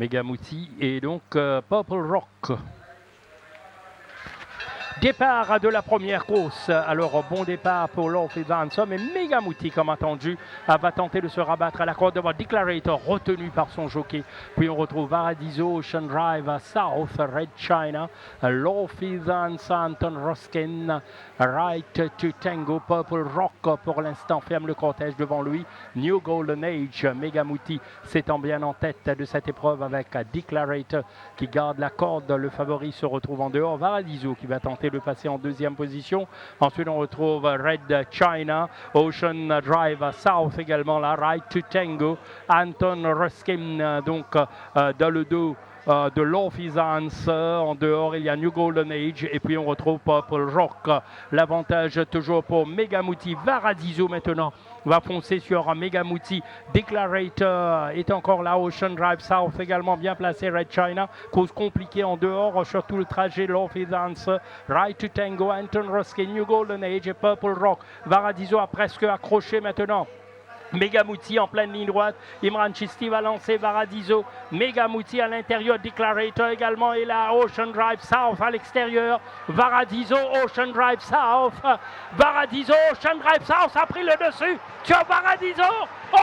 Megamouti et donc Purple Rock. Départ de la première course. Alors, bon départ pour Love is Handsome. Et Megamouti, comme attendu, va tenter de se rabattre à la corde devant Declarator, retenu par son jockey. Puis on retrouve Paradiso, Ocean Drive, South, Red China, Love is Handsome, Anton Ruskin, Right to Tango, Purple Rock pour l'instant ferme le cortège devant lui. New Golden Age, Megamouti s'étant bien en tête de cette épreuve avec Declarator qui garde la corde. Le favori se retrouve en dehors. Paradiso qui va tenter de passer en deuxième position. Ensuite, on retrouve Red China, Ocean Drive, South également là, Right to Tango, Anton Ruskin, donc dans le dos de Love is Handsome. En dehors, il y a New Golden Age et puis on retrouve Purple Rock. L'avantage toujours pour Megamouti. Paradiso maintenant va foncer sur Megamouti. Declarator est encore là. Ocean Drive South également bien placé. Red China, cause compliquée en dehors, surtout le trajet. Love is Handsome, Right to Tango, Anton Ruskin, New Golden Age et Purple Rock. Paradiso a presque accroché maintenant. Megamouti en pleine ligne droite. Imran Chisti va lancer Paradiso. Megamouti à l'intérieur. Declarator également. Et là, Ocean Drive South à l'extérieur. Paradiso, Ocean Drive South. Paradiso, Ocean Drive South a pris le dessus sur Paradiso. Oh!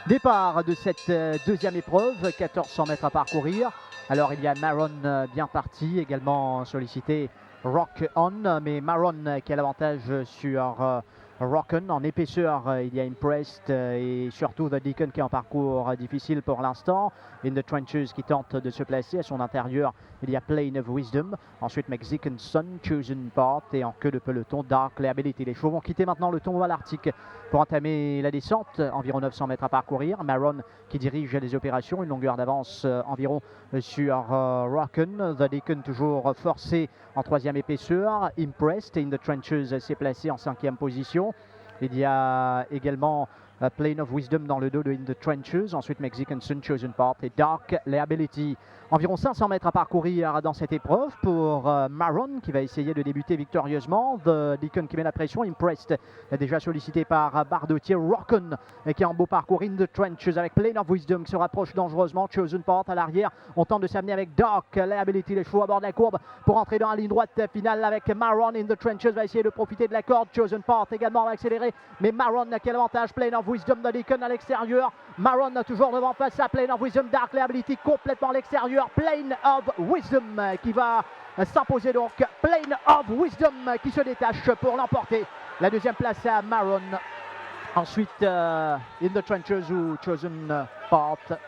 Départ de cette deuxième épreuve, 1400 mètres à parcourir. Alors il y a Maron bien parti, également sollicité Rock On, mais Maron qui a l'avantage sur Rocken. En épaisseur, il y a Impressed et surtout The Deacon qui est en parcours difficile pour l'instant. In the Trenches qui tente de se placer. À son intérieur, il y a Plane of Wisdom. Ensuite, Mexican Sun, Chosen Path et en queue de peloton, Dark Liability. Les chevaux vont quitter maintenant le tombeau à l'Arctique pour entamer la descente. Environ 900 mètres à parcourir. Maron qui dirige les opérations. Une longueur d'avance environ sur Rocken. The Deacon toujours forcé en troisième épaisseur. Impressed. In the Trenches s'est placé en cinquième position. Il y a également Plane of Wisdom dans le dos de In the Trenches. Ensuite, Mexican Sun, Chosen Path et Dark Liability. Environ 500 mètres à parcourir dans cette épreuve pour Maron qui va essayer de débuter victorieusement. The Deacon qui met la pression. Impressed déjà sollicité par Bardotier. Rocken qui est en beau parcours. In the Trenches avec Plane of Wisdom qui se rapproche dangereusement. Chosen Path à l'arrière. On tente de s'amener avec Dark Liability. Les chevaux à bord de la courbe pour entrer dans la ligne droite finale avec Maron. In the Trenches va essayer de profiter de la corde. Chosen Path également va accélérer. Mais Maron a quel avantage? Plane of Wisdom, The Deacon à l'extérieur. Maron toujours devant face à Plane of Wisdom. Dark Liability complètement à l'extérieur. Plane of Wisdom qui va s'imposer donc. Plane of Wisdom qui se détache pour l'emporter. La deuxième place à Maron. Ensuite, In the Trenches ou Chosen Path.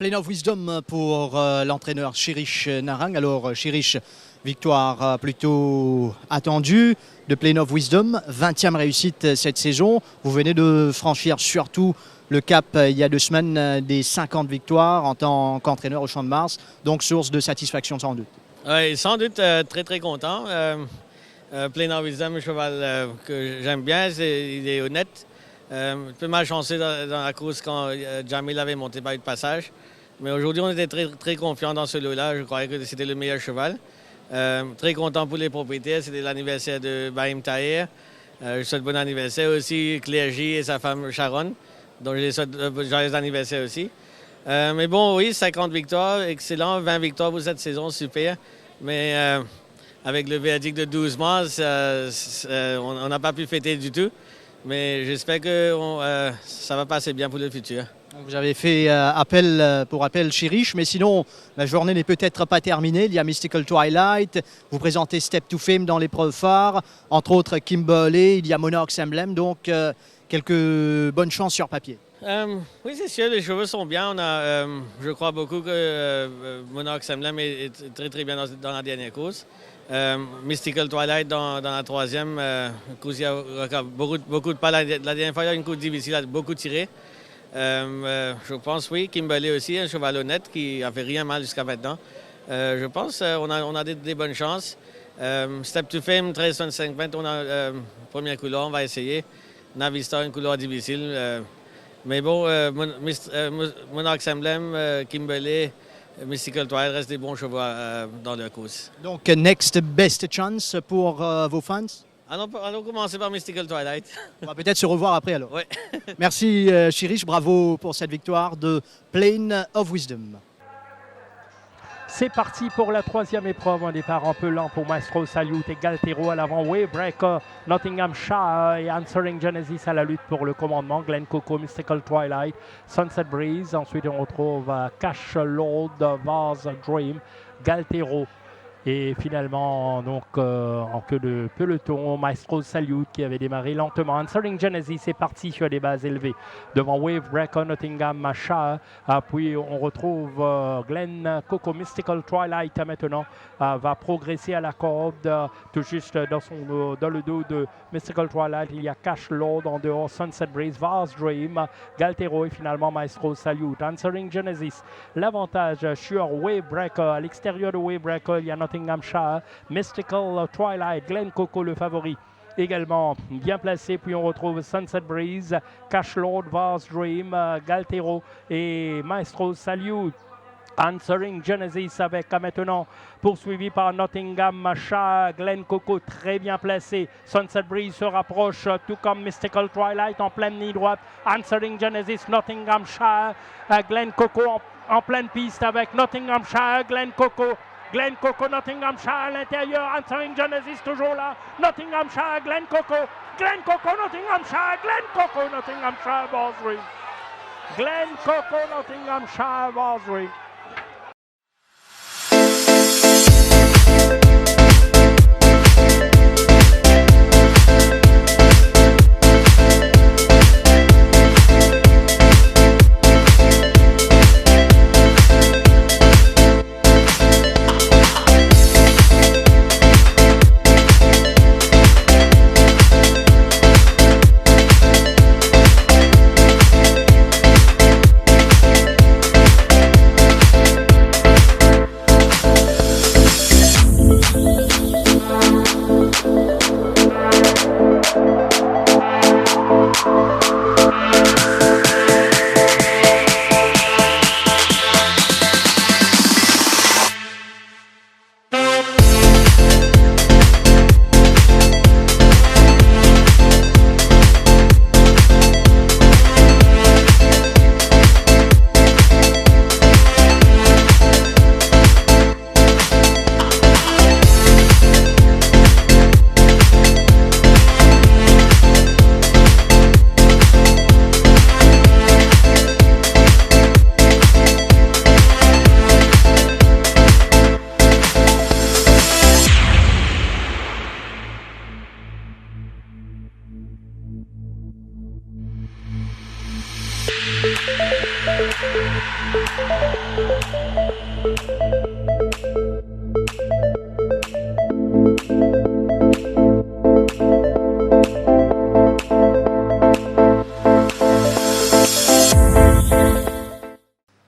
Plane of Wisdom pour l'entraîneur Chirish Narang. Alors Chirish, victoire plutôt attendue de Plane of Wisdom, 20e réussite cette saison. Vous venez de franchir surtout le cap il y a 2 semaines des 50 victoires en tant qu'entraîneur au Champ de Mars, donc source de satisfaction sans doute. Oui, sans doute très content. Plane of Wisdom, un cheval que j'aime bien, il est honnête. Un peu malchanceux dans la course quand Jamil avait monté par le passage. Mais aujourd'hui, on était très confiants dans ce lot-là. Je croyais que c'était le meilleur cheval. Très content pour les propriétaires. C'était l'anniversaire de Bahim Tahir. Je souhaite bon anniversaire aussi Claire J et sa femme Sharon. Donc je les souhaite joyeux anniversaire aussi. Mais bon, oui, 50 victoires, excellent. 20 victoires pour cette saison, super. Mais avec le verdict de 12 mars, on n'a pas pu fêter du tout. Mais j'espère que ça va passer bien pour le futur. Vous avez fait appel pour appel Chirish, mais sinon, la journée n'est peut-être pas terminée. Il y a Mystical Twilight, vous présentez Step to Fame dans l'épreuve phare, entre autres Kimberley, il y a Monarch's Emblem, donc quelques bonnes chances sur papier. Oui, c'est sûr, les chevaux sont bien. Je crois beaucoup que Monarch's Emblem est très bien dans la dernière course. Mystical Twilight dans la troisième course, il y a beaucoup de pas. La dernière fois, il y a une course difficile, il a beaucoup tiré. Je pense, oui, Kimberley aussi, un cheval honnête qui n'a fait rien mal jusqu'à maintenant. Je pense qu'on a des bonnes chances. Step to Fame, 13,25, on a premier couloir, on va essayer. Navista, un couloir difficile. Mais bon, Monarch's Emblem, Kimberley, Mystical Twilight restent des bons chevaux dans la course. Donc, next best chance pour vos fans. Allons commencer par Mystical Twilight. On va peut-être se revoir après alors. Ouais. Merci Chirish, bravo pour cette victoire de Plane of Wisdom. C'est parti pour la troisième épreuve. Un départ un peu lent pour Maestro Salute et Galtero à l'avant. Wavebreaker, Nottinghamshire et Answering Genesis à la lutte pour le commandement. Glen Coco, Mystical Twilight, Sunset Breeze. Ensuite, on retrouve Cash Lord, Vase Dream, Galtero. Et finalement, donc, en queue de peloton, Maestro Salute qui avait démarré lentement. Answering Genesis est parti sur des bases élevées devant Wavebreaker, Nottinghamshire. Puis on retrouve Glen Coco, Mystical Twilight maintenant va progresser à la corde. Tout juste dans le dos de Mystical Twilight, il y a Cash Lord en dehors, Sunset Breeze, Vase Dream, Galtero et finalement Maestro Salute. Answering Genesis, l'avantage sur Wavebreaker. À l'extérieur de Wavebreaker, il y a Nottinghamshire, Mystical Twilight, Glen Coco le favori. Également bien placé, puis on retrouve Sunset Breeze, Cash Lord, Vase Dream, Galtero et Maestro Salute. Answering Genesis avec maintenant poursuivi par Nottinghamshire, Glen Coco très bien placé. Sunset Breeze se rapproche, tout comme Mystical Twilight en pleine ligne droite. Answering Genesis, Nottinghamshire, Glen Coco en pleine piste avec Nottinghamshire, Glen Coco, Nottinghamshire à l'intérieur. Answering Genesis toujours là. Nottinghamshire, Glen Coco, Nottinghamshire, Glen Coco, Nottinghamshire, Vase Dream. Glen Coco, Nottinghamshire, Vase Dream.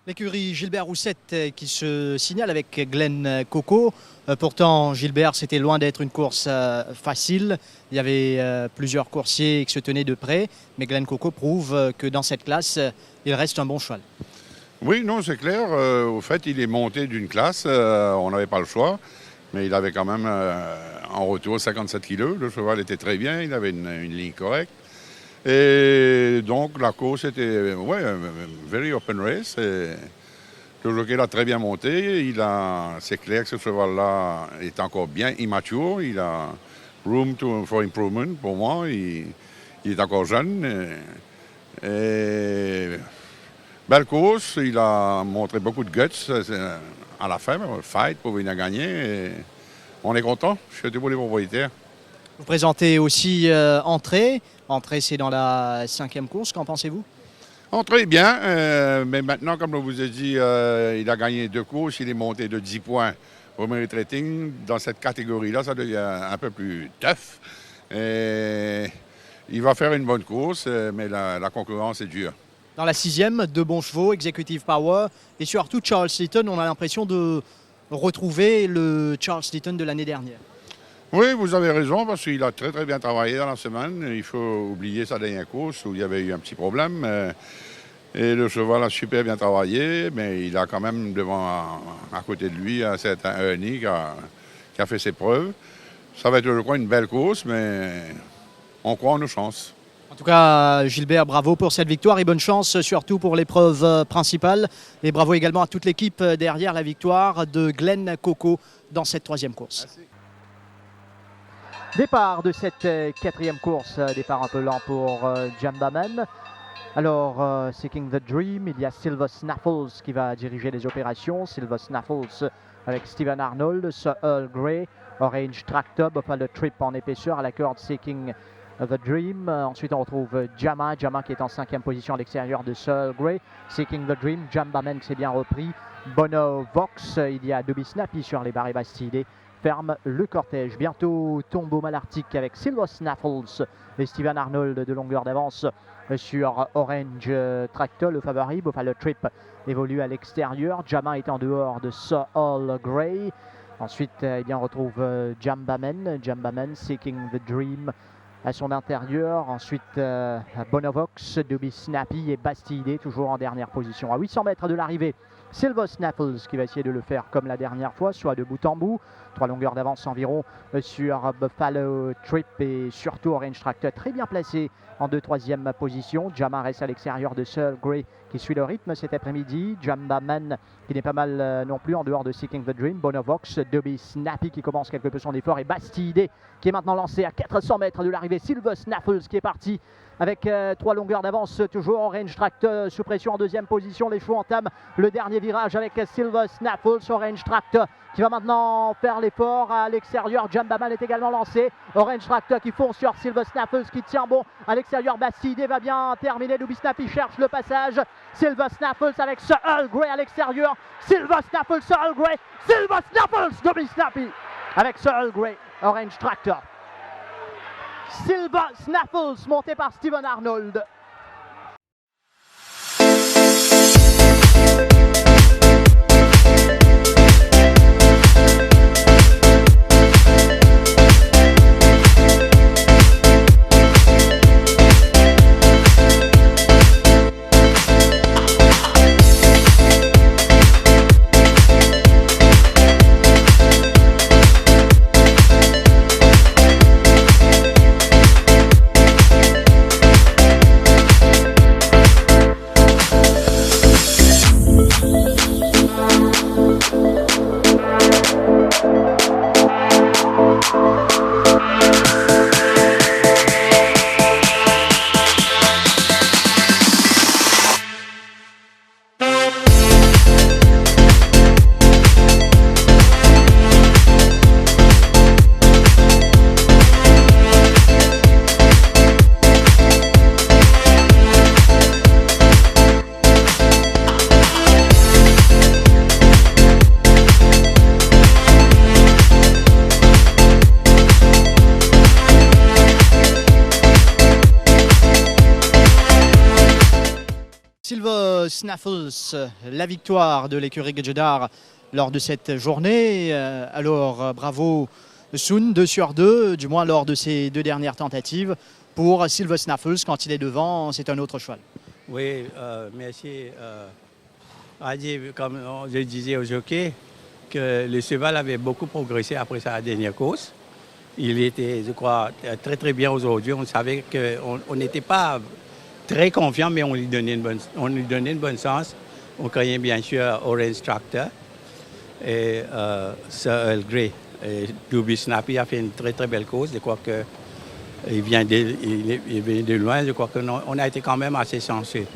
L'écurie Gilbert Roussette qui se signale avec Glen Coco. Pourtant, Gilbert, c'était loin d'être une course facile. Il y avait plusieurs coursiers qui se tenaient de près. Mais Glen Coco prouve que dans cette classe, il reste un bon cheval. Oui, non, c'est clair. Au fait, il est monté d'une classe. On n'avait pas le choix. Mais il avait quand même en retour 57 kilos. Le cheval était très bien. Il avait une ligne correcte. Et donc, la course était, very open race. Et le jockey l'a très bien monté. C'est clair que ce cheval-là est encore bien immature. Il a room for improvement pour moi. Il est encore jeune. Et belle course. Il a montré beaucoup de guts à la fin, fight pour venir gagner. Et on est content. Je suis pour les propriétaires. Vous présentez aussi Entrée. Entrée, c'est dans la 5e course. Qu'en pensez-vous? Entrée bien, mais maintenant, comme je vous ai dit, il a gagné 2 courses. Il est monté de 10 points au merit rating. Dans cette catégorie-là, ça devient un peu plus tough. Et il va faire une bonne course, mais la concurrence est dure. Dans la 6e, 2 bons chevaux, Executive Power et surtout Charles Litton. On a l'impression de retrouver le Charles Litton de l'année dernière. Oui, vous avez raison, parce qu'il a très bien travaillé dans la semaine. Il faut oublier sa dernière course où il y avait eu un petit problème. Et le cheval a super bien travaillé, mais il a quand même devant, à côté de lui, un certain Ernie qui a fait ses preuves. Ça va être, je crois, une belle course, mais on croit en nos chances. En tout cas, Gilbert, bravo pour cette victoire et bonne chance surtout pour l'épreuve principale. Et bravo également à toute l'équipe derrière la victoire de Glenn Coco dans cette 3e course. Merci. Départ de cette 4e course, départ un peu lent pour Jambaman. Alors, Seeking the Dream, il y a Silver Snaffles qui va diriger les opérations. Silver Snaffles avec Stephen Arnold, Sir Earl Grey, Orange Tractor, Buffalo Trip en épaisseur à la corde Seeking the Dream. Ensuite, on retrouve Jama qui est en 5e position à l'extérieur de Sir Earl Grey. Seeking the Dream, Jambaman qui s'est bien repris. Bono Vox, il y a Dobby Snappy sur les barres bastillés. Ferme le cortège. Bientôt Tombeau Malartic avec Silver Snaffles et Stephen Arnold de longueur d'avance sur Orange Tractor, le favori. Buffalo Trip évolue à l'extérieur. Jama est en dehors de Sir Earl Grey. Ensuite, eh bien, on retrouve Jambaman Seeking the Dream à son intérieur. Ensuite, Bonovox, Dobby Snappy et Bastille toujours en dernière position. À 800 mètres de l'arrivée, Silver Snaffles qui va essayer de le faire comme la dernière fois, soit de bout en bout. 3 longueurs d'avance environ sur Buffalo Trip et surtout Orange Tractor très bien placé en 2-3e position. Jama reste à l'extérieur de Sir Grey qui suit le rythme cet après-midi. Jambaman qui n'est pas mal non plus en dehors de Seeking the Dream. Bonovox, Dobby Snappy qui commence quelque peu son effort et Bastille qui est maintenant lancé à 400 mètres de l'arrivée. Silver Snaffles qui est parti avec 3 longueurs d'avance, toujours Orange Tractor sous pression en 2e position. Les chevaux entament le dernier virage avec Silver Snaffles. Orange Tractor qui va maintenant faire l'effort à l'extérieur. Jambaman est également lancé. Orange Tractor qui fonce sur Silver Snaffles qui tient bon à l'extérieur. Bastille va bien terminer. Dobby Snappy cherche le passage. Silver Snaffles avec Sir Earl Grey à l'extérieur. Silver Snaffles, Sir Earl Grey. Silver Snaffles, Dobby Snappy avec Sir Earl Grey. Orange Tractor. Silver Snaffles monté par Stephen Arnold. Silver Snaffles, la victoire de l'écurie Gedjar lors de cette journée. Alors bravo Soun, 2 sur 2, du moins lors de ces 2 dernières tentatives. Pour Silver Snaffles, quand il est devant, c'est un autre cheval. Oui, merci. Comme je disais au jockey, que le cheval avait beaucoup progressé après sa dernière course. Il était, je crois, très bien aujourd'hui. On savait qu'on n'était pas très confiant, mais on lui donnait une bonne chance. On croyait bien sûr Orange Tractor et Sir Earl Grey. Et Dobby Snappy a fait une très belle course. Je crois qu'il vient de loin. Je crois qu'on a été quand même assez chanceux.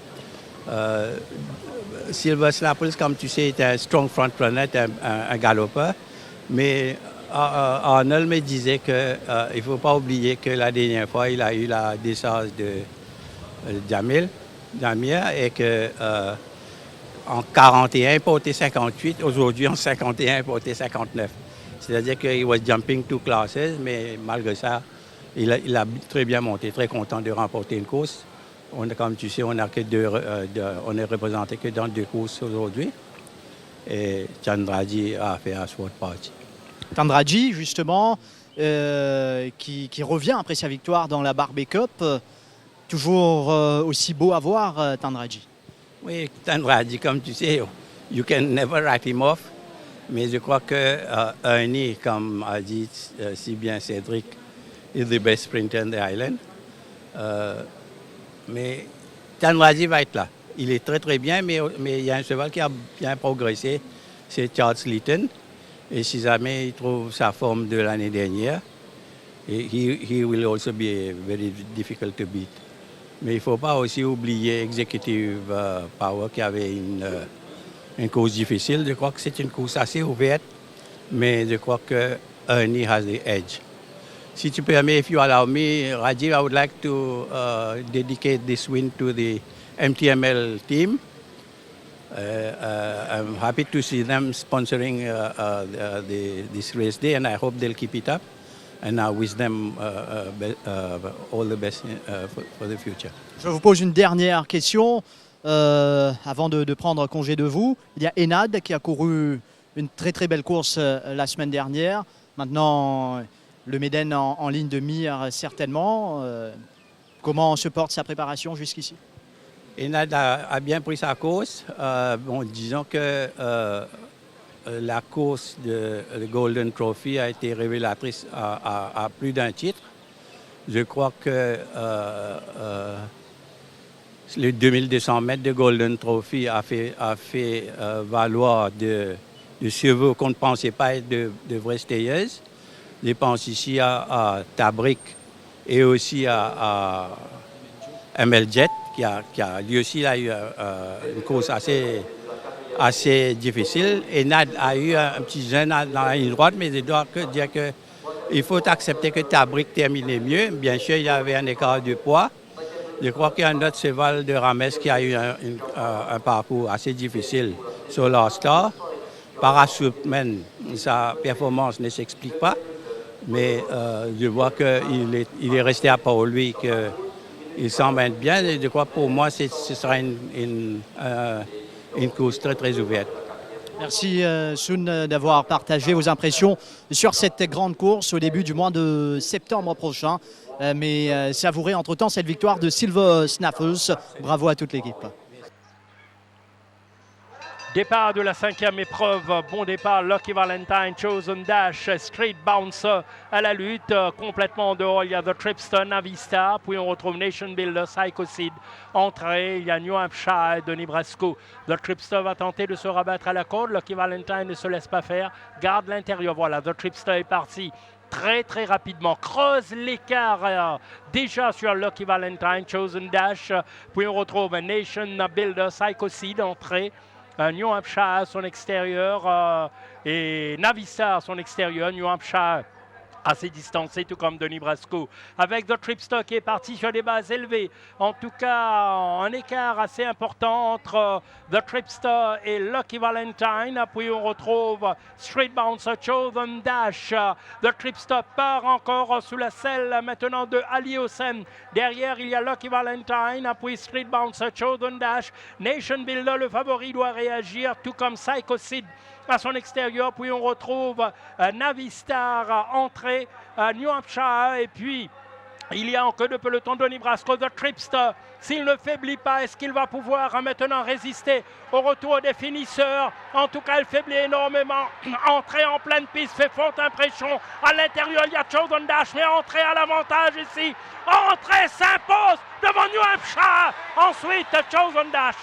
Silver Snaffles, comme tu sais, est un strong front-runner, un galopeur. Mais Arnold me disait qu'il ne faut pas oublier que la dernière fois, il a eu la décharge de Damir et qu'en 41, porté 58, aujourd'hui en 51, porté 59. C'est-à-dire qu'il was jumping two classes, mais malgré ça, il a très bien monté, très content de remporter une course Comme tu sais, on est représenté que dans 2 courses aujourd'hui. Et Chandraji a fait un sport party. Chandraji, justement, qui revient après sa victoire dans la Barbie Cup. Toujours aussi beau à voir, Chandraji. Oui, Chandraji, comme tu sais, you can never write him off. Mais je crois que Ernie, comme a dit si bien Cédric, is the best sprinter in the island. Mais Chandraji va être là. Il est très très bien, mais il y a un cheval qui a bien progressé, c'est Charles Litton. Et si jamais il trouve sa forme de l'année dernière, he will also be very difficult to beat. Mais il ne faut pas aussi oublier Executive Power qui avait une course difficile. Je crois que c'est une course assez ouverte, mais je crois que Ernie has the edge. Si tu permets, if you allow me, Rajiv, I would like to dedicate this win to the MTML team. I'm happy to see them sponsoring this race day, and I hope they'll keep it up. And I wish them all the best for the future. Je vous pose une dernière question avant de prendre congé de vous. Il y a Enad qui a couru une très très belle course la semaine dernière. Maintenant, le Méden en ligne de mire certainement. Comment se porte sa préparation jusqu'ici? Enad a bien pris sa course. Disons que la course de Golden Trophy a été révélatrice à plus d'un titre. Je crois que le 2200 mètres de Golden Trophy a fait valoir de chevaux qu'on ne pensait pas être de vraies stayeuses. Je pense ici à Tabrik et aussi à ML Jet, qui a lui aussi a eu une course assez difficile. Et Nad a eu un petit jeune dans la ligne droite, mais je dois dire qu'il faut accepter que Tabrik terminait mieux. Bien sûr, il y avait un écart de poids. Je crois qu'il y a un autre cheval de Rames qui a eu un parcours assez difficile sur Solar Star. Parachutman, sa performance ne s'explique pas, mais je vois qu'il est resté à part lui, qu'il semble être bien. Et je crois que pour moi, ce sera une course très, très ouverte. Merci Soun d'avoir partagé vos impressions sur cette grande course au début du mois de septembre prochain. Mais savourez entre-temps cette victoire de Silver Snaffles. Bravo à toute l'équipe. Départ de la 5e épreuve, bon départ, Lucky Valentine, Chosen Dash, Street Bouncer à la lutte, complètement en dehors, il y a The Tripster, Navista, puis on retrouve Nation Builder, Psychocide, entrée, il y a New Hampshire de Nebraska. The Tripster va tenter de se rabattre à la corde, Lucky Valentine ne se laisse pas faire, garde l'intérieur, voilà, The Tripster est parti. Très très rapidement, creuse l'écart déjà sur Lucky Valentine, Chosen Dash, puis on retrouve Nation Builder, Psychocide, entrée. New Hampshire à son extérieur et Navista à son extérieur. New Hampshire assez distancé, tout comme de Nebraska. Avec The Tripster qui est parti sur des bases élevées. En tout cas, un écart assez important entre The Tripster et Lucky Valentine. Puis on retrouve Street Bouncer, Chosen Dash. The Tripster part encore sous la selle maintenant de Ali Hossein. Derrière, il y a Lucky Valentine. Puis Street Bouncer, Chosen Dash. Nation Builder, le favori, doit réagir, tout comme Psychocide à son extérieur. Puis on retrouve Navistar entrée New Hampshire, et puis il y a encore de peloton de Nebraska. The Tripster, s'il ne faiblit pas, est-ce qu'il va pouvoir maintenant résister au retour des finisseurs? En tout cas, il faiblit énormément. Entrée en pleine piste, fait forte impression. À l'intérieur, il y a Chosen Dash, mais entrée à l'avantage ici. Entrée s'impose devant New Hampshire. Ensuite, Chosen Dash.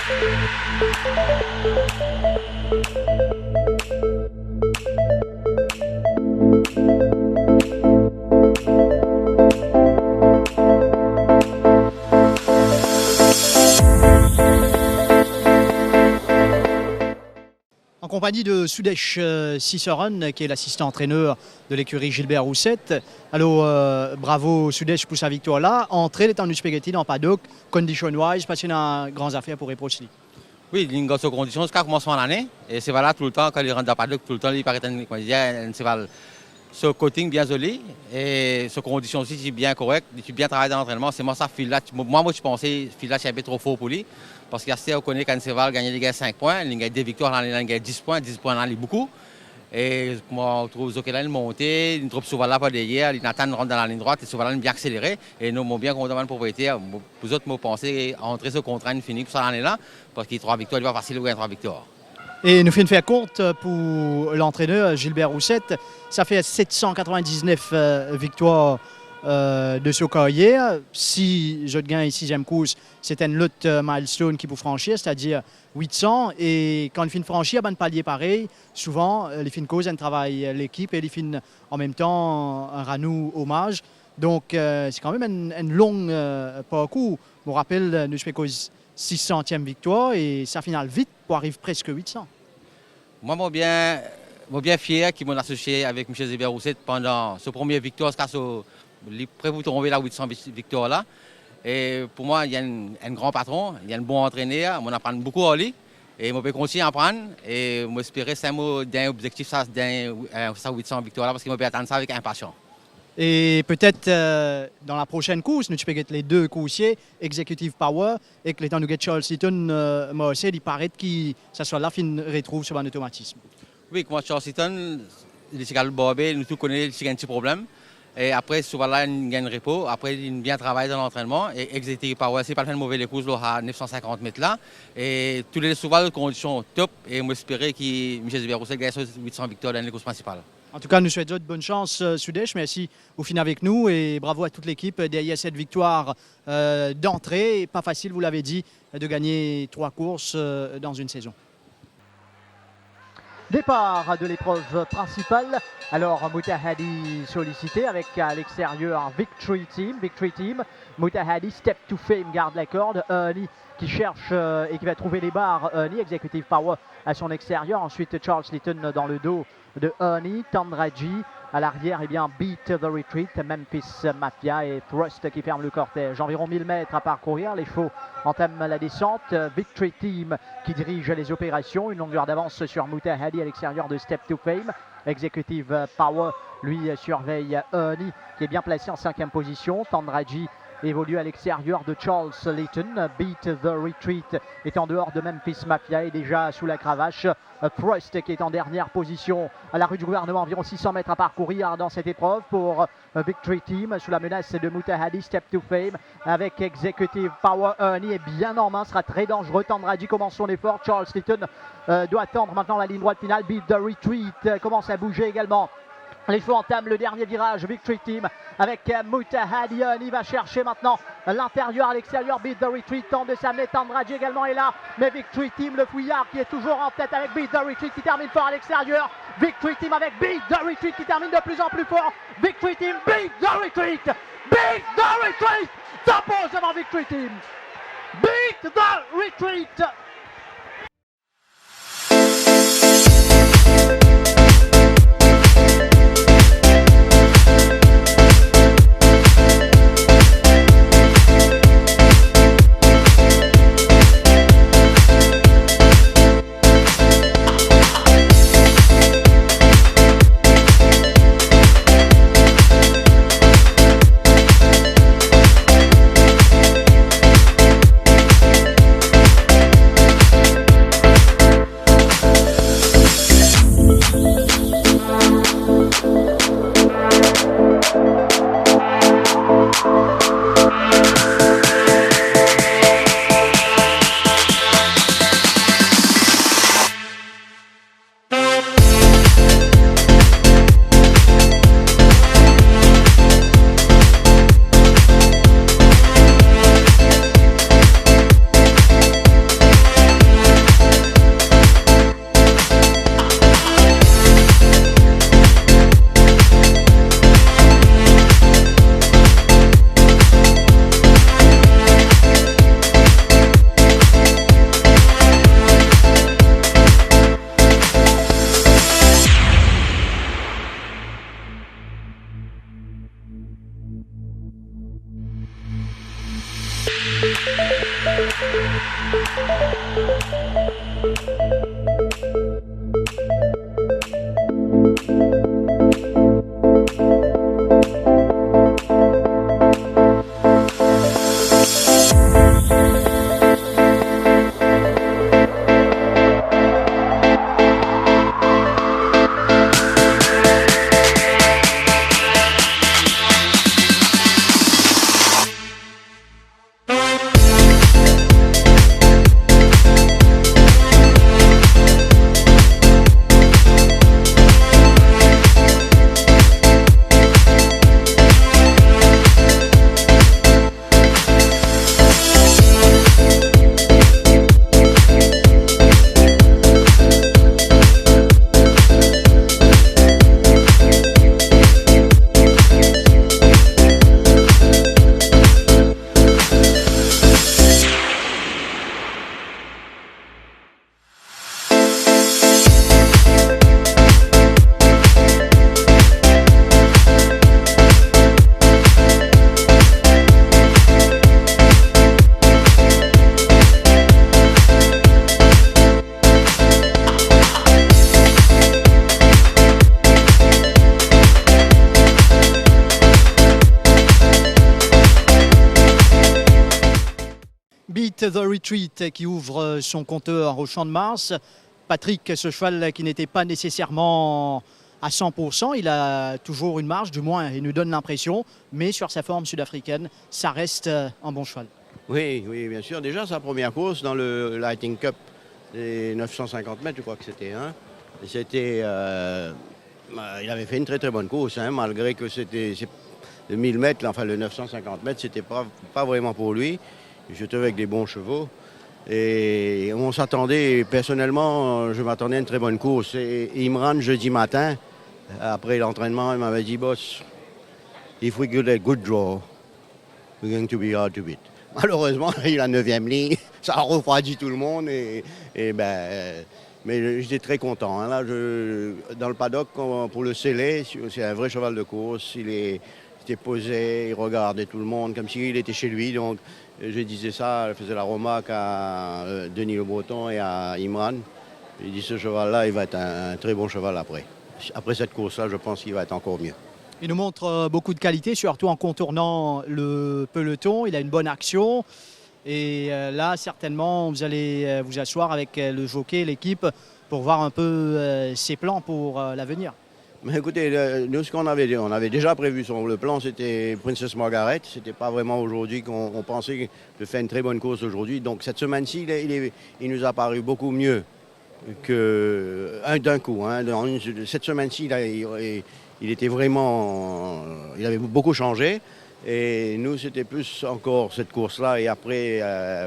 En compagnie de Sudesh Ciceron, qui est l'assistant entraîneur de l'écurie Gilbert Roussette. Alors, bravo Sudesh pour sa victoire là. Entrée des temps du spaghetti dans paddock, condition-wise, passé dans grandes affaires pour Eprosley. Oui, il y a une grosse condition jusqu'à commencement de l'année. Et c'est valable tout le temps, quand il rentre dans paddock, tout le temps, il paraît un ce coating bien joli et ce condition aussi c'est bien correct, il fait bien travailler dans l'entraînement. C'est moi ça fil là. Moi je pensais fil là c'est un peu trop fort pour lui parce qu'il on connaît qu'un Cheval gagner les 5 points, il gagne 2 victoires dans les 10 points dans les beaucoup. Et moi je trouve que là il monté, il trouve souvent là pas derrière, il Nathan rentre dans la ligne droite et souvent là il bien accéléré et nous m'ont bien content de propriétaire. Vous autres m'ont pensé entrer ce contrat fini pour ça l'année là parce qu'il 3 victoires, il va facile de gagner 3 victoires. Et nous faisons faire compte pour l'entraîneur Gilbert Roussette. Ça fait 799 victoires de ce carrière. Si je gagne 6e course, c'est une autre milestone qui peut franchir, c'est-à-dire 800. Et quand il finit franchir, un palier pareil, souvent, les fins cause, un travail l'équipe et les fins en même temps un ranou hommage. Donc, c'est quand même un long parcours. Je me rappelle, nous faisons 600e victoire et ça finale vite pour arriver presque 800. Moi, je suis bien fier qu'ils m'ont associé avec M. Gilbert Roussette pendant ce premier victoire, prêt pour tomber la 800 victoire là. Et pour moi, il y a un grand patron, il y a un bon entraîneur, on apprend beaucoup à lui. Et je peux continuer à apprendre et j'espère c'est un objectif ça 800 victoire là parce que je peux attendre ça avec impatience. Et peut-être dans la prochaine course, nous peux les deux coursiers, Executive Power, et que les temps nous Charles Seaton, moi aussi, il paraît que ça soit là qu'il retrouve sur un automatisme. Oui, moi Charles Seaton, il est Bobé, nous tous connaissons qu'il y a un petit problème. Et après, souvent là, il gagne repos. Après, il bien travaille dans l'entraînement. Et Executive Power, c'est pas le mauvais les courses à 950 mètres là. Et tous les souvent, les conditions top. Et j'espère que M. Gilbert Roussette gagne 800 victoires dans les courses principales. En tout cas, nous souhaitons bonne chance, Sudesh. Merci au fin avec nous et bravo à toute l'équipe derrière cette victoire d'entrée. Pas facile, vous l'avez dit, de gagner 3 courses dans une saison. Départ de l'épreuve principale. Alors Moutahadi sollicité avec à l'extérieur Victory Team. Moutahadi, Step to Fame, garde la corde. Ernie qui cherche et qui va trouver les barres. Ernie, Executive Power à son extérieur. Ensuite Charles Litton dans le dos de Ernie. Tandraji à l'arrière, eh bien Beat the Retreat, Memphis Mafia et Thrust qui ferme le cortège. Environ 1000 mètres à parcourir, les chevaux entament la descente. Victory Team qui dirige les opérations, une longueur d'avance sur Moutahadi à l'extérieur de Step to Fame. Executive Power, lui, surveille Ernie qui est bien placé en 5e position. Tandraji évolue à l'extérieur de Charles Layton. Beat the Retreat est en dehors de Memphis Mafia et déjà sous la cravache. Thrust qui est en dernière position à la rue du gouvernement, environ 600 mètres à parcourir dans cette épreuve pour Victory Team sous la menace de Moutahadi. Step to Fame avec Executive Power. Ernie est bien en main, sera très dangereux. Tandraji commence son effort. Charles Layton doit attendre maintenant la ligne droite finale. Beat the Retreat commence à bouger également. Les chevaux entament le dernier virage. Victory Team avec Moutahadi. Il va chercher maintenant l'intérieur à l'extérieur. Beat the Retreat tente de s'amener. Tandraji également est là. Mais Victory Team, le fouillard qui est toujours en tête avec Beat the Retreat qui termine fort à l'extérieur. Victory Team avec Beat the Retreat qui termine de plus en plus fort. Victory Team, Beat the Retreat. Beat the Retreat. S'impose devant Victory Team. Beat the Retreat. Beat the Retreat qui ouvre son compteur au Champ de Mars. Patrick, ce cheval qui n'était pas nécessairement à 100%, il a toujours une marge, du moins il nous donne l'impression, mais sur sa forme sud-africaine, ça reste un bon cheval. Oui, oui, bien sûr. Déjà, sa première course dans le Lighting Cup, les 950 mètres, je crois que c'était. Hein. Il avait fait une très très bonne course, hein, malgré que c'était le 1000 mètres, enfin le 950 mètres, c'était pas vraiment pour lui. Il jetait avec des bons chevaux. Et on s'attendait, personnellement, je m'attendais à une très bonne course. Et Imran, jeudi matin, après l'entraînement, il m'avait dit, boss, if we get a good draw, we're going to be hard to beat. Malheureusement, il a la 9e ligne, ça a refroidi tout le monde. Mais j'étais très content. Hein. Là, dans le paddock, pour le sceller, c'est un vrai cheval de course. Il était posé, il regardait tout le monde comme s'il était chez lui. Donc, je disais ça, je faisais la remarque à Denis Le Breton et à Imran. Il dit, ce cheval-là, il va être un très bon cheval après. Après cette course-là, je pense qu'il va être encore mieux. Il nous montre beaucoup de qualité, surtout en contournant le peloton. Il a une bonne action. Et là, certainement, vous allez vous asseoir avec le jockey, l'équipe, pour voir un peu ses plans pour l'avenir. Mais écoutez, nous, ce qu'on avait, on avait déjà prévu sur le plan, c'était Princess Margaret. C'était pas vraiment aujourd'hui qu'on pensait de faire une très bonne course aujourd'hui. Donc cette semaine-ci, il nous a paru beaucoup mieux que d'un coup. Hein. Cette semaine-ci, il était vraiment, il avait beaucoup changé. Et nous, c'était plus encore cette course-là. Et après,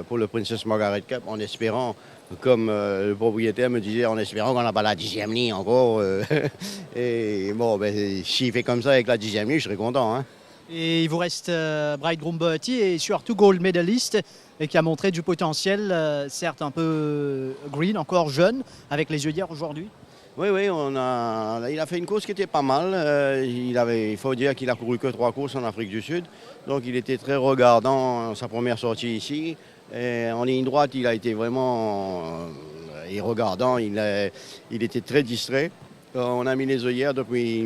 pour le Princess Margaret Cup, en espérant, comme le propriétaire me disait, en espérant qu'on n'a pas la 10e ligne encore. Et bon, s'il fait comme ça avec la 10e ligne, je serais content. Hein. Et il vous reste Bridegroom Bertie et surtout Gold Medalist, et qui a montré du potentiel, certes un peu green, encore jeune, avec les œillères aujourd'hui. Oui, il a fait une course qui était pas mal. Il faut dire qu'il a couru que 3 courses en Afrique du Sud. Donc il était très regardant sa première sortie ici. Et en ligne droite, il a été vraiment regardant. Il était très distrait. On a mis les œillères depuis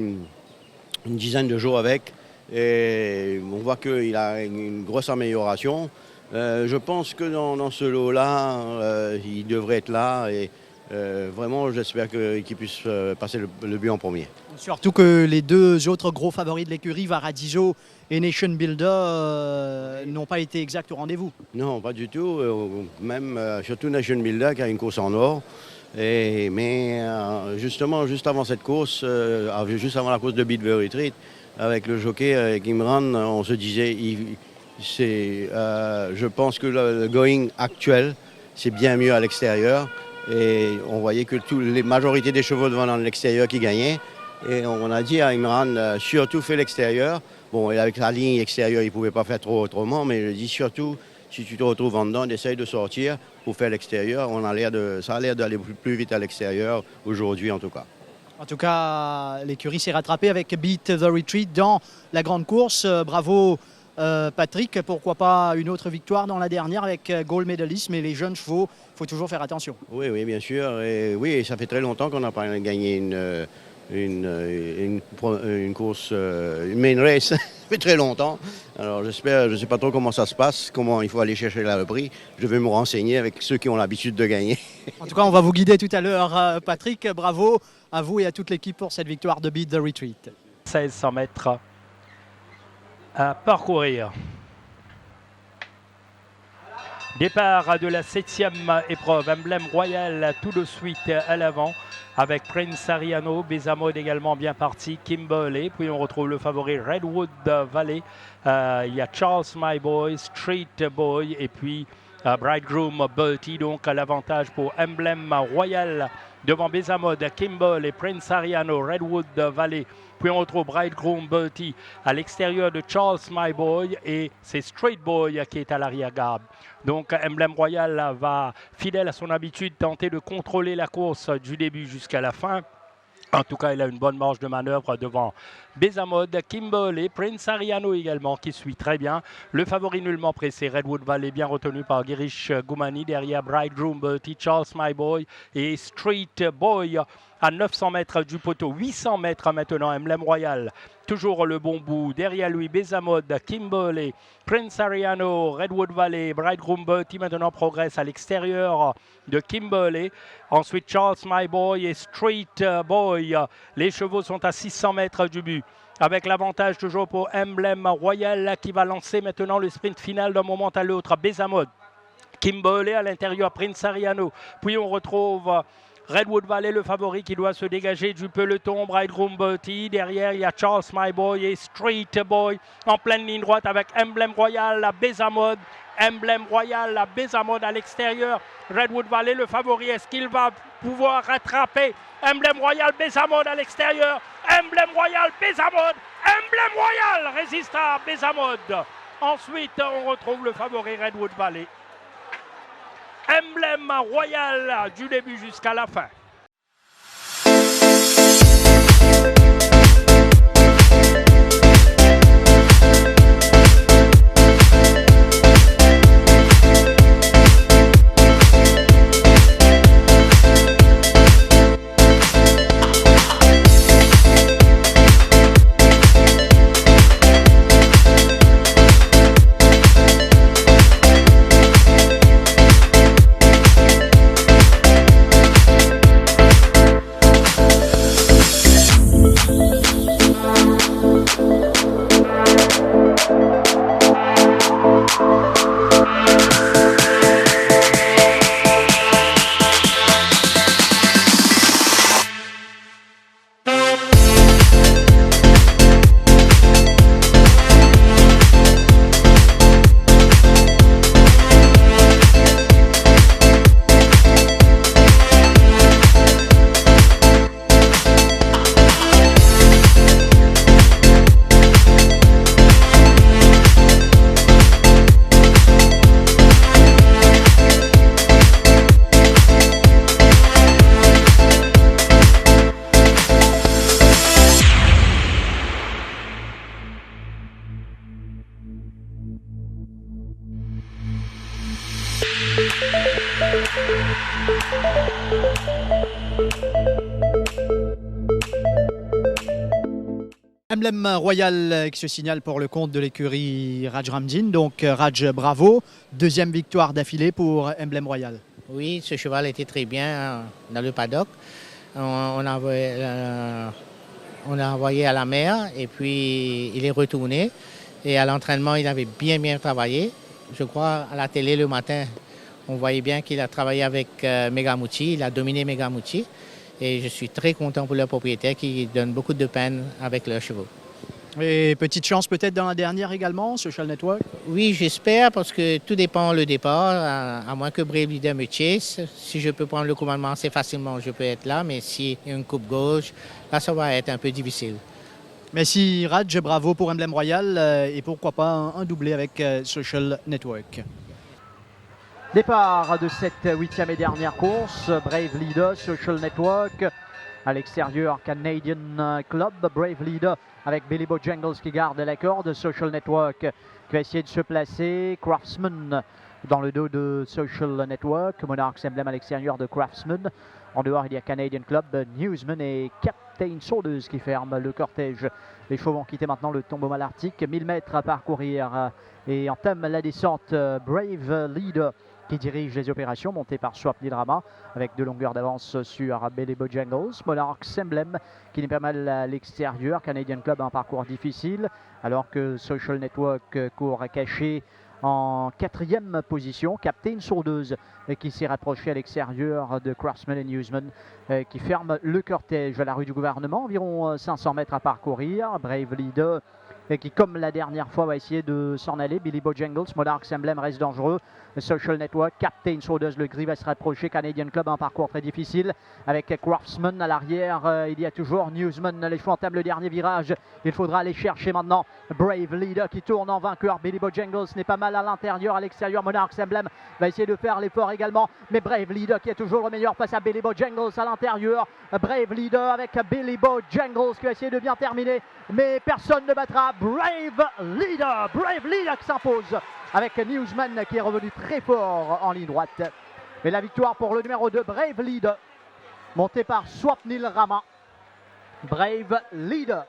une dizaine de jours avec. Et on voit qu'il a une grosse amélioration. Je pense que dans ce lot-là, il devrait être là. Et vraiment, j'espère qu'il puisse passer le but en premier. Surtout que les deux autres gros favoris de l'écurie, Varadiso et Nation Builder, n'ont pas été exacts au rendez-vous. Non, pas du tout. Même surtout Nation Builder qui a une course en or. Mais justement, juste avant cette course, juste avant la course de Beat the Retreat, avec le jockey, avec Imran, on se disait, je pense que le going actuel, c'est bien mieux à l'extérieur. Et on voyait que les majorités des chevaux devant dans l'extérieur qui gagnaient. Et on a dit à Imran, surtout fais l'extérieur. Bon, avec la ligne extérieure, il ne pouvait pas faire trop autrement, mais je dis surtout, si tu te retrouves en dedans, essaye de sortir pour faire l'extérieur. Ça a l'air d'aller plus vite à l'extérieur aujourd'hui en tout cas. En tout cas, l'écurie s'est rattrapée avec Beat the Retreat dans la grande course. Bravo Patrick, pourquoi pas une autre victoire dans la dernière avec gold medalist, mais les jeunes chevaux, il faut toujours faire attention. Oui, oui, bien sûr. Et oui, ça fait très longtemps qu'on n'a pas gagné une course, une main race. Ça fait très longtemps. Alors j'espère, je ne sais pas trop comment ça se passe, comment il faut aller chercher la reprise. Je vais me renseigner avec ceux qui ont l'habitude de gagner. En tout cas, on va vous guider tout à l'heure. Patrick, bravo à vous et à toute l'équipe pour cette victoire de Beat the Retreat. 1600 mètres à parcourir. Départ de la 7e épreuve, emblème royal tout de suite à l'avant avec Prince Ariano, Bézamode également bien parti, Kimberley, puis on retrouve le favori Redwood Valley, il y a Charles My Boy, Street Boy et puis Bridegroom Bertie, donc à l'avantage pour emblème royal devant Bézamode, Kimberley, Prince Ariano, Redwood Valley. Puis on retrouve Bridegroom Bertie à l'extérieur de Charles My Boy et c'est Straight Boy qui est à l'arrière-garde. Donc emblème royal va, fidèle à son habitude, tenter de contrôler la course du début jusqu'à la fin. En tout cas, il a une bonne marge de manœuvre devant Bézamode, Kimberley, Prince Ariano également qui suit très bien. Le favori nullement pressé, Redwood Valley, bien retenu par Girish Goumani. Derrière Bridegroom Bertie, Charles My Boy et Street Boy à 900 mètres du poteau. 800 mètres maintenant, emblème royal. Toujours le bon bout. Derrière lui, Bézamode, Kimberley, Prince Ariano, Redwood Valley, Bridegroom Bertie maintenant progresse à l'extérieur de Kimberley. Ensuite, Charles My Boy et Street Boy. Les chevaux sont à 600 mètres du but. Avec l'avantage toujours pour emblème royal qui va lancer maintenant le sprint final d'un moment à l'autre. Bézamode, Kimberley à l'intérieur, Prince Ariano. Puis on retrouve Redwood Valley, le favori qui doit se dégager du peloton. Bridegroom Bertie. Derrière, il y a Charles My Boy et Street Boy en pleine ligne droite avec emblème royal à Bézamode. Emblème royal à Bézamode à l'extérieur. Redwood Valley, le favori. Est-ce qu'il va pouvoir rattraper emblème royal Bézamode à l'extérieur? Emblème royal Bézamode. Emblème royal résiste à Bézamode. Ensuite, on retrouve le favori Redwood Valley. Emblème royal du début jusqu'à la fin. Emblème royal qui se signale pour le compte de l'écurie Raj Ramdin. Donc Raj, bravo. Deuxième victoire d'affilée pour Emblème royal. Oui, ce cheval était très bien dans le paddock. On a envoyé à la mer et puis il est retourné. Et à l'entraînement, il avait bien travaillé. Je crois à la télé le matin, on voyait bien qu'il a travaillé avec Megamouti. Il a dominé Megamouti. Et je suis très content pour leurs propriétaires qui donnent beaucoup de peine avec leurs chevaux. Et petite chance peut-être dans la dernière également, Social Network? Oui, j'espère parce que tout dépend le départ, à moins que Brave Leader me chase. Si je peux prendre le commandement assez facilement, je peux être là, mais s'il y a une coupe gauche, là ça va être un peu difficile. Merci Raj, bravo pour Emblème Royal et pourquoi pas un doublé avec Social Network. Départ de cette 8e et dernière course, Brave Leader, Social Network. À l'extérieur, Canadian Club, Brave Leader avec Billy Bojangles qui garde la corde. Social Network qui va essayer de se placer. Craftsman dans le dos de Social Network. Monarchs Emblem à l'extérieur de Craftsman. En dehors, il y a Canadian Club, Newsman et Captain Saunders qui ferment le cortège. Les chevaux vont quitter maintenant le tombeau malartic. 1000 mètres à parcourir et entame la descente. Brave Leader qui dirige les opérations, monté par Swapnil Rama avec 2 longueurs d'avance sur Billy Bojangles. Monarchs Emblem qui n'est pas mal à l'extérieur. Canadian Club a un parcours difficile alors que Social Network court caché en 4e position. Captain Saunders qui s'est rapproché à l'extérieur de Craftsman et Newsman qui ferme le cortège à la rue du gouvernement. Environ 500 mètres à parcourir. Brave Leader qui, comme la dernière fois, va essayer de s'en aller. Billy Bojangles, Monarchs Emblem reste dangereux. Social Network, Captain Saunders, le gris va se rapprocher. Canadian Club, un parcours très difficile avec Craftsman à l'arrière. Il y a toujours Newsman. Les chevaux entament le dernier virage. Il faudra aller chercher maintenant Brave Leader qui tourne en vainqueur. Billy Bojangles n'est pas mal à l'intérieur, à l'extérieur. Monarchs Emblem va essayer de faire l'effort également. Mais Brave Leader qui est toujours le meilleur face à Billy Bojangles à l'intérieur. Brave Leader avec Billy Bojangles qui va essayer de bien terminer. Mais personne ne battra Brave Leader. Brave Leader qui s'impose avec Newsman qui est revenu très fort en ligne droite. Mais la victoire pour le numéro 2, Brave Leader, monté par Swapnil Rama. Brave Leader.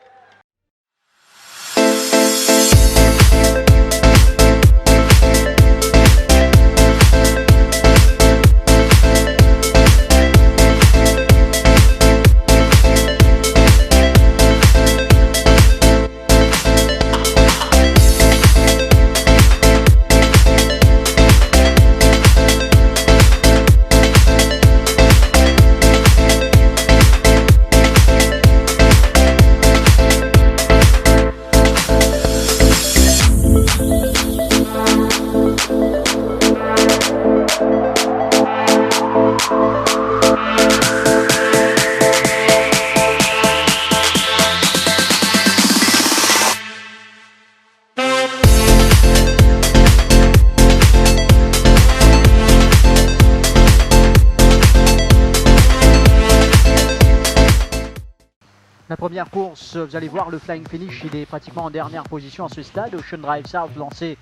La première course, vous allez voir le flying finish, il est pratiquement en dernière position à ce stade. Ocean Drive South lancé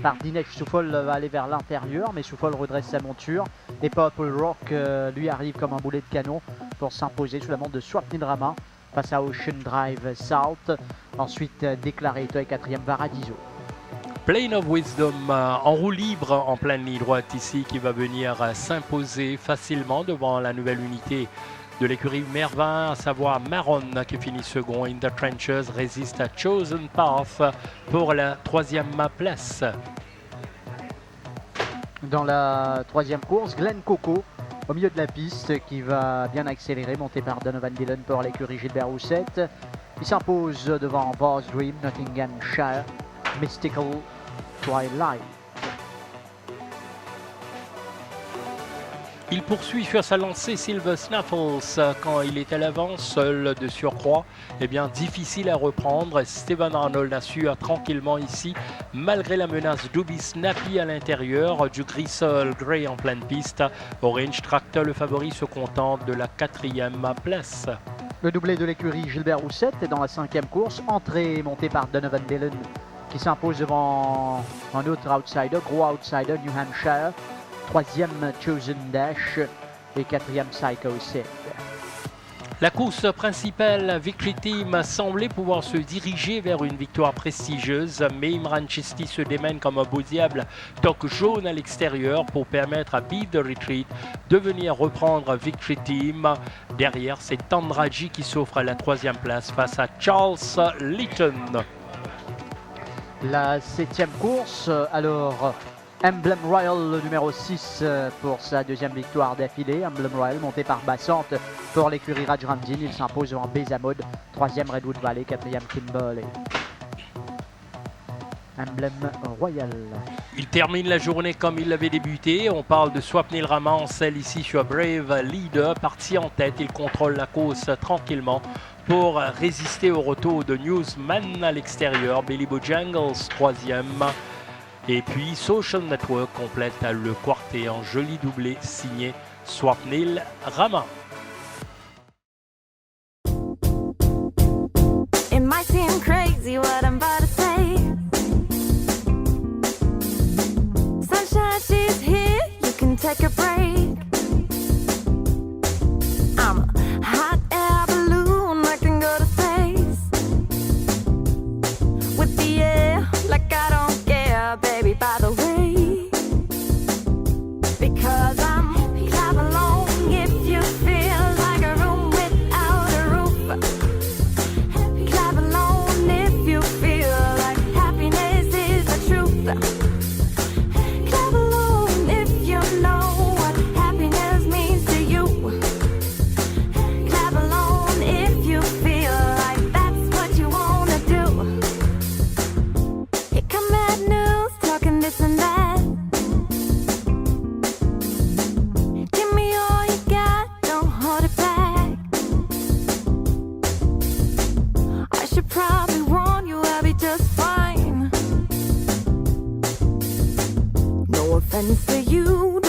par Dinesh Souffol va aller vers l'intérieur, mais Souffol redresse sa monture. Et Purple Rock lui arrive comme un boulet de canon pour s'imposer sous la montre de Swapnil Rama face à Ocean Drive South. Ensuite Declarator et 4e Varadiso. Plane of Wisdom en roue libre en pleine ligne droite ici qui va venir s'imposer facilement devant la nouvelle unité de l'écurie Mervin, à savoir Maron qui finit second. In the Trenches résiste à Chosen Path pour la 3e place. Dans la 3e course, Glen Coco au milieu de la piste qui va bien accélérer, monté par Donovan Dillon pour l'écurie Gilbert Roussette. Il s'impose devant Boss Dream, Nottinghamshire, Mystical Twilight. Il poursuit sur sa lancée Silver Snaffles quand il est à l'avant, seul de surcroît. Eh bien, difficile à reprendre. Steven Arnold assure tranquillement ici, malgré la menace d'Ubi Snappy à l'intérieur, du Grisol Grey en pleine piste. Orange Tractor, le favori, se contente de la 4e place. Le doublé de l'écurie Gilbert Roussette est dans la 5e course, entrée montée par Donovan Dillon qui s'impose devant un autre outsider, gros outsider, New Hampshire. 3e Chosen Dash et 4e Psycho Sid. La course principale, Victory Team, semblait pouvoir se diriger vers une victoire prestigieuse, mais Imran Chisti se démène comme un beau diable, toque jaune à l'extérieur pour permettre à Beat the Retreat de venir reprendre Victory Team. Derrière, c'est Tandraji qui s'offre à la 3e place face à Charles Litton. La 7e course, alors Emblem Royal, le numéro 6 pour sa 2e victoire d'affilée. Emblem Royal monté par Bassante pour l'écurie Rajramdin. Il s'impose en Bézamode. 3e Redwood Valley, 4e Kimberley. Emblem Royal. Il termine la journée comme il l'avait débuté. On parle de Swapnil Rama en selle ici sur Brave Leader. Parti en tête, il contrôle la course tranquillement pour résister au retour de Newsman à l'extérieur. Billy Bojangles, 3e. Et puis Social Network complète le quartet en joli doublé signé Swapnil Rama. crazy what I'm about to say. Sunshine, she's here, you can take a break. I'm a hot air balloon, I can go to space. With the air, like I don't care, baby, by the way. Because I'm clap along if you feel like a room without a roof. Clap along if you feel like happiness is the truth. Clap along if you know what happiness means to you. Clap along if you feel like that's what you wanna do. Here come bad news, talking this and that. Give me all you got, don't hold it back. I should probably warn you, I'll be just fine. No offense to you,